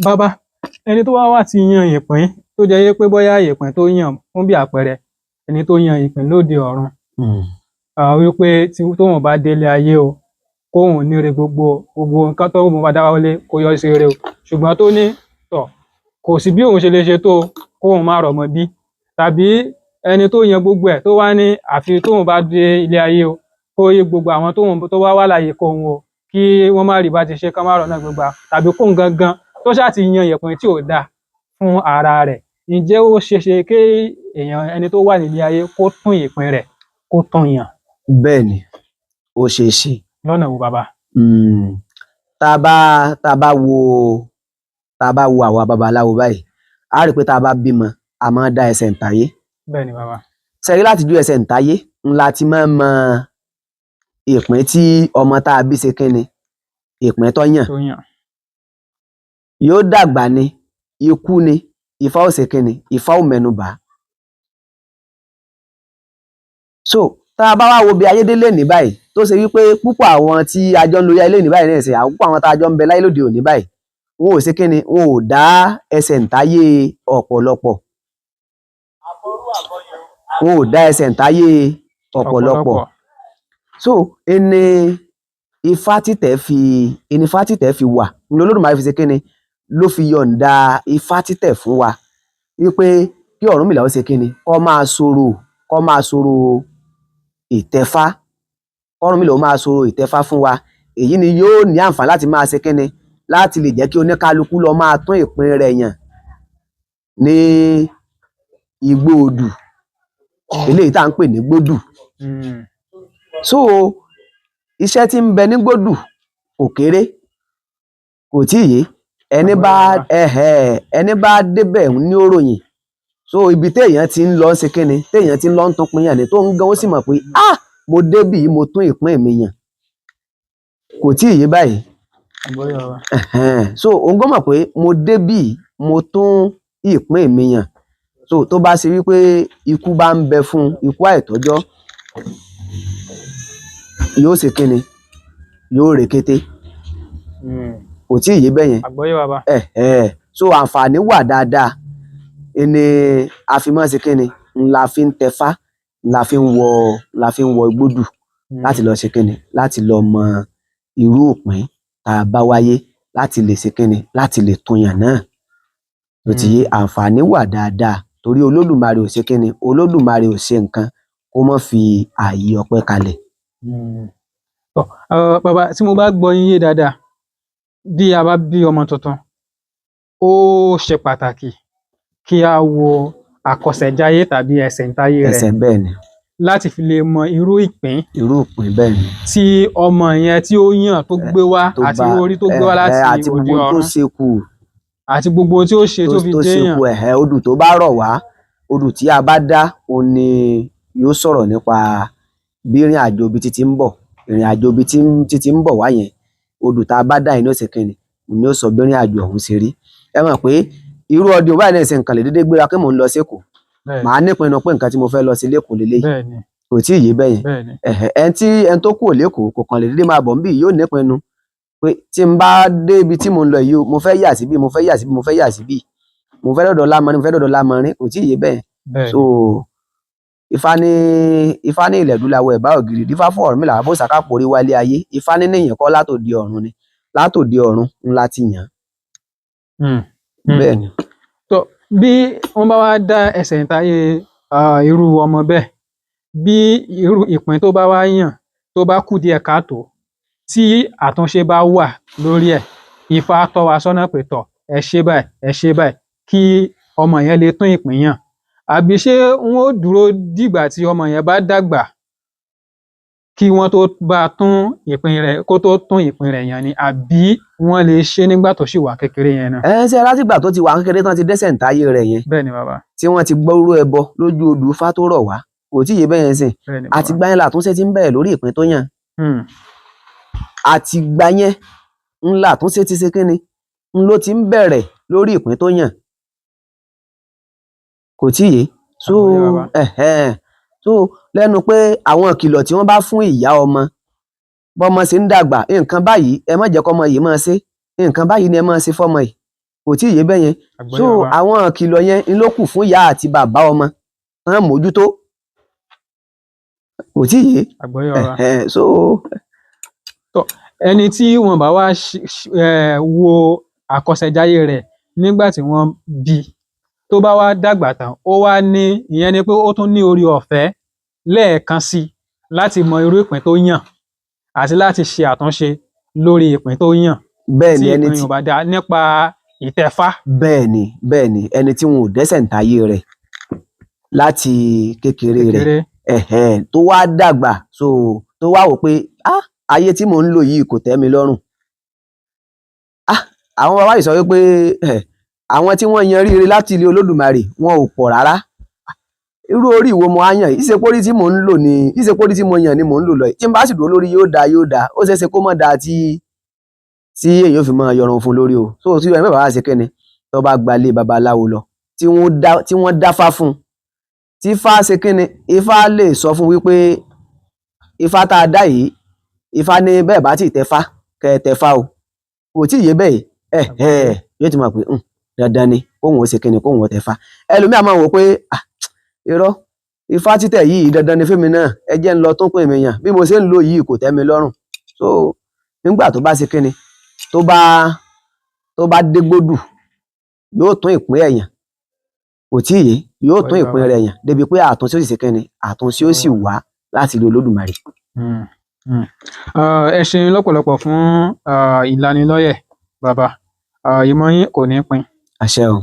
bàbá ẹni tó wá ti yan ìpín tó jẹ́ pé bóyá ìpín tó yàn fún bí àpẹẹrẹ ẹni tó yan ìpín lóde ọ̀run wípé tóun bá délé ayé o kóun níre gbogbo nǹkan tóun bá dáwọ́lé kó yọrí sí rere o ṣùgbọ́n tó ní kò sí bí òun ṣe lè ṣe tó kóun má rọ́mọ bí tàbí ẹni tó yan gbogbo ẹ̀ tó wá ní àfi tóun bá dé ilé ayé o kó yí gbogbo àwọn tó wá láyé kóun o kí wọ́n má rí bá ti ṣe kán má rọ́nà gbogbo tàbí kóun gangan tó ṣáà ti yan ìpín tí ò dáa fún ara rẹ̀ ǹjẹ́ ó ṣeéṣe kí ẹni tó wà nílé ayé kó tún ìpín rẹ̀ kó tún yàn. bẹ́ẹ̀ ni ó ṣeé ṣe. lọ́nà wo bàbá. tá a bá wo àwa babaláwo báyìí a rí i pé tá a bá bímọ a máa dá ẹsẹ̀ ǹtáyé. bẹ́ẹ̀ ni bàbá. sẹ́rí láti ju ẹsẹ̀ ǹtáyé ńlá ti máa mọ ìpín tí ọmọ tá a bí ṣe kíni ìpín tó yàn. yóò dàgbà ni ikú ni ifá ò ṣe kíni ifá ò mẹ́nubà. so tá a bá wá wo bí ayédélé ní báyìí tó ṣe wípé púpọ̀ àwọn tí a jọ ń lo ayé ní báyìí náà ṣe àwọn púpọ̀ àwọn tá a jọ ń bẹ láyé lóde òní báyìí wọn ò ṣe kíni wọn ò dá ẹsẹ̀ ǹtáyé ọ̀pọ̀lọpọ̀. wọn ò dá ẹsẹ̀ ǹtáyé ọ̀pọ̀lọpọ̀. so ẹni ifá títẹ̀ fi wà ní Olódùmarè fi ṣe kíni ló fi yọ̀ǹda ifá títẹ̀ fún wa wípé kí Ọ̀rúnmìlà ó ṣe kíni kó máa sọ̀rọ̀ ìtẹ̀fá k'Ọ̀rúnmìlà ó máa sọ̀rọ̀ ìtẹ̀fá fún wa èyí ni yóò ní àǹfààní láti máa ṣe kíni láti lè jẹ́ kí oníkálukú lọ máa tún ìpín rẹ̀ yàn ní igbó odù eléyìí tá à ń pè ní gbódù. so iṣẹ́ tí ń bẹ ní gbódù kò kéré kò tí ì yé ẹni bá débẹ̀ ní òròyìn so ibi téèyàn ti ń lọ ṣe kíni téèyàn ti ń lọ ń tún pín yàn ní tó ń gan ó sì mọ̀ pé mo débì mo tún ìpín mi yàn kò tí ì yé báyìí. so òun gan mọ̀ pé mo débì mo tún ìpín mi yàn so tó bá ṣe wípé ikú bá ń bẹ fún ikú àìtọ́jọ́ yóò ṣe kíni yóò rèkété kò tí ì yé bẹ́yẹn. so àǹfààní wà dáadáa ẹni àfimọ́ ṣe kíni ńlá fi ń tẹfá ńlá fi ń wọ igbódù láti lọ ṣe kíni láti lọ mọ irú òpin tá a bá wáyé láti lè ṣe kíni láti lè tún yàn náà ló ti yé àǹfààní wà dáadáa torí Olódùmarè ò ṣe kíni Olódùmarè ò ṣe nǹkan kó má fi ààyè ọpẹ́ kalẹ̀. bàbá tí mo bá gbọ́ yín yé dáadáa bí a bá bí ọmọ tuntun ó ṣe pàtàkì kí a wo àkọsẹ̀jáyé tàbí ẹsẹ̀ ǹtáyé rẹ̀. ẹsẹ̀ bẹ́ẹ̀ ni. láti fi lè mọ irú ìpín bẹ́ẹ̀ ni. tí ọmọ yẹn tí ó yàn tó gbé wá àti orí tó gbé wá láti òde ọ̀run àti gbogbo tí ó ṣe tó fi déyàn. odù tó bá rọ̀ wá odù tí a bá dá òun ni yóò sọ̀rọ̀ nípa bí ìrìn àjò ibi títí ń bọ̀ ìrìn àjò ibi títí ń bọ̀ wá yẹn odù tá a bá dá yìí ní òsè kìnnì ni ó sọ bí ìrìn àjò ọ̀hún ṣe rí. ẹ mọ̀ pé irú ọdún báyìí náà ṣe nǹkan lè dédé gbéra pé mò ń lọ sékòó màá nípinnu pé nǹkan tí mo fẹ́ lọ sí lẹ́kọ̀ọ́ lélẹ́yìí kò tí ì yé bẹ́yẹn ẹni tó kúrò lẹ́kọ̀ọ́ kò kàn lè dédé máa bọ̀ ń bí yóò nípinnu pé tí n bá dé ibi tí mo ń lọ yìí mo fẹ́ yà síbí mo fẹ́ yà síbí mo fẹ́ yà síbí mo fẹ́ dọ̀dọ̀ lámọrin mo fẹ́ dọ̀dọ̀ lámọrin kò tí ì yé bẹ́yẹn. so ifá ní ilẹ̀dú lawọ ẹ̀bá ògiri dífá fún Ọ̀rúnmìlà bó sàkápò orí wálé ayé ifá ní nìyẹn kọ́ látòdì ọ̀run ni látòdì ọ̀run ńlá ti yàn. bẹ́ẹ̀ ni. bí wọ́n bá wá dá ẹsẹ̀ ǹtáyé irú ọmọ bẹ́ẹ̀ bí irú ìpín tó bá wá yàn tó bá kù díẹ̀ káàtó tí àtúnṣe bá wà lórí ẹ̀ ifá tọ́ wa sọ́nà pé tọ̀ ẹ ṣe báyìí kí ọmọ yẹn lè tún ìpín yàn àbí ṣé wọn ó dúró dìgbà tí ọmọ yẹn bá dàgbà kí wọ́n tó bá tún ìpín rẹ̀ kó tó tún ìpín rẹ̀ yàn ni àbí wọ́n lè ṣe nígbà tó ṣì wà kékeré yẹn náà. ṣe látìgbà tó ti wà kékeré tán ti dẹ́ṣẹ̀ ǹtáyé rẹ̀ yẹn. bẹ́ẹ̀ ni bàbá. tí wọ́n ti gbọ́rú ẹbọ lójú odù Ifá tó rọ̀ wá kò tí ì yé bẹ́yẹn sìn àtìgbà yẹn làtúnṣe ti ń bẹ̀rẹ̀ lórí ìpín tó yàn. àtìgbà yẹn ńlá àtúnṣe ti ṣe kíni ń ló ti ń bẹ̀rẹ̀ lórí ìpín tó yàn kò tí ì yé so lẹ́nu pé àwọn ìkìlọ̀ tí wọ́n bá fún ìyá ọmọ bọ́mọ ṣe ń dàgbà nǹkan báyìí ẹ má jẹ́ kọ́mọ yìí máa ṣe nǹkan báyìí ni ẹ máa ṣe fọ́mọ yìí kò tí ì yé bẹ́yẹn Àgbọ́yé so bàbá. àwọn ìkìlọ̀ yẹn ń ló kù fún ìyá àti bàbá ọmọ kán mójútó kò tí ì yé Àgbọ́yé bàbá. so Ẹni tí wọn bá wá wo àkọsẹ̀jáyé rẹ̀ nígbà tí wọ́n bí tó bá wá dàgbà tán ó wá ní ìyẹn ni pé ó tún ní orí ọ̀fẹ́ lẹ́ẹ̀kan sí láti mọ irú ìpín tó yàn àti láti ṣe àtúnṣe lórí ìpín tó yàn bẹ́ẹ̀ tí ni ẹni ìpín yóò bá dá nípa ìtẹ̀fá. bẹ́ẹ̀ ni ẹni tí wọn ò dẹ́ṣẹ̀ ń táyé rẹ̀ láti kékeré rẹ̀ tó wá dàgbà so tó wá wò pé ayé tí mò ń lò yìí kò tẹ́ mi lọ́rùn àwọn bàbá yìí sọ wípé àwọn tí wọ́n yan ríire láti ilé Olódùmarè wọn ò pọ̀ rárá irú orí ìwo mo á yàn ìsepórí tí mò ń lò ní ìsepórí tí mo yàn ni mò ń lò lọ tí n bá sì dúró lórí yóò dáa ó ṣeéṣe kó mọ̀ dáa tí èèyàn fi máa yọrùn fún lórí o so tí bàbá wa ṣe kẹ́ni tó bá gbalé babaláwo lọ tí wọ́n dáfá fún tí Ifá ṣe kẹ́ni Ifá lè sọ fún wípé Ifá tá a dá yìí Ifá ní bẹ́ẹ̀ bá ti tẹ̀fá kẹ́ ẹ tẹ̀fá o kò tí ì yé bẹ́ẹ̀ yóò ti máa pè dandan ni kóhun ó ṣe kẹ́ni kóhun ó tẹ̀fá ẹlòmíà máa wò pé irọ́ Ifá títẹ̀ yìí dandan ni fẹ́mi náà ẹ jẹ́ ń lọ tó pè mí yàn bí mo ṣe ń lò yìí kò tẹ́ mi lọ́rùn so nígbà tó bá ṣe kẹ́ni tó bá dégbòdù yóò tún ìpín ẹ̀yàn kò tí ì yé yóò tún ìpín rẹ̀ yàn débi pé àtúnṣe ó sì ṣe kẹ́ni àtúnṣe ó sì wá láti ilé Olódùmarè. Ẹ ṣé lọ́pọ̀lọpọ̀ fún ìlanilọ́yẹ̀ bàbá ìmọ̀ yín kò ní pin. Àṣẹ o.